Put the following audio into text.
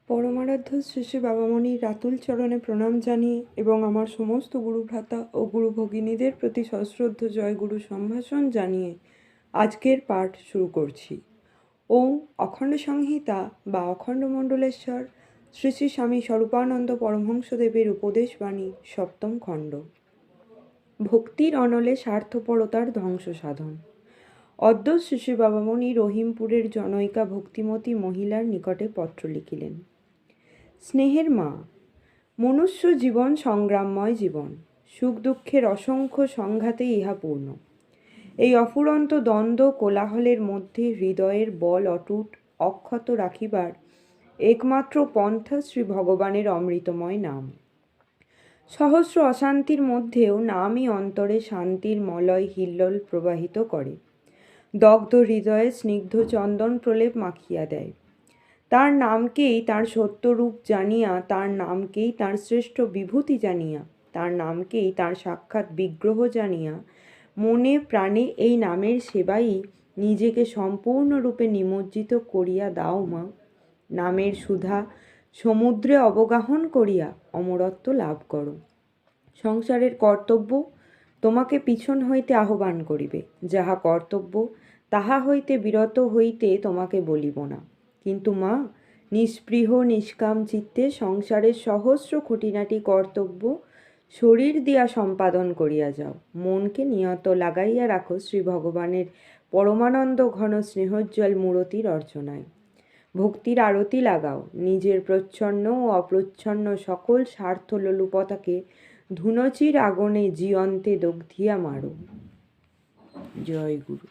পরমারাধ্য শ্রী শ্রী বাবামণির রাতুল চরণে প্রণাম জানিয়ে এবং আমার সমস্ত গুরুভ্রাতা ও গুরু ভগিনীদের প্রতি সশ্রদ্ধ জয়গুরু সম্ভাষণ জানিয়ে আজকের পাঠ শুরু করছি। ওম অখণ্ড সংহিতা বা অখণ্ড মণ্ডলেশ্বর শ্রী শ্রী স্বামী স্বরূপানন্দ পরমহংসদেবের উপদেশবাণী সপ্তম খণ্ড। ভক্তির অনলে স্বার্থপরতার ধ্বংস সাধন। অদ্য শ্রী শ্রী বাবামণি রহিমপুরের জনৈকা ভক্তিমতী মহিলার নিকটে পত্র লিখিলেন। স্নেহের মা, মনুষ্য জীবন সংগ্রামময় জীবন, সুখ দুঃখের অসংখ্য সংঘাতে ইহা পূর্ণ। এই অফুরন্ত দ্বন্দ্ব কোলাহলের মধ্যে হৃদয়ের বল অটুট অক্ষত রাখিবার একমাত্র পন্থা শ্রী ভগবানের অমৃতময় নাম। সহস্র অশান্তির মধ্যেও নামই অন্তরে শান্তির মলয় হিল্লোল প্রবাহিত করে, দগ্ধ হৃদয়ে স্নিগ্ধ চন্দন প্রলেপ মাখিয়া দেয়। তার নামকেই তার সত্যরূপ জানিয়া, তার নামকেই তার শ্রেষ্ঠ বিভূতি জানিয়া, তার নামকেই তার সাক্ষাৎ বিগ্রহ জানিয়া মনে প্রাণে এই নামের সেবাই নিজেকে সম্পূর্ণরূপে নিমজ্জিত করিয়া দাও মা। নামের সুধা সমুদ্রে অবগাহন করিয়া অমরত্ব লাভ করো। সংসারের কর্তব্য তোমাকে পিছন হইতে আহ্বান করিবে, যাহা কর্তব্য তাহা হইতে বিরত হইতে তোমাকে বলিব না। কিন্তু মা, নিস্পৃহ নিষ্কাম চিত্তে সংসারের সহস্র খুঁটিনাটি কর্তব্য শরীর দিয়া সম্পাদন করিয়া যাও। মনকে নিয়ত লাগাইয়া রাখো শ্রী ভগবানের পরমানন্দ ঘন স্নেহোজ্জ্বল মূরতির অর্চনায়। ভক্তির আরতি লাগাও, নিজের প্রচ্ছন্ন ও অপ্রচ্ছন্ন সকল স্বার্থ লোলুপতাকে ধুনচির আগুনে জীয়ন্তে দগ্ধিয়া মারো। জয় গুরু।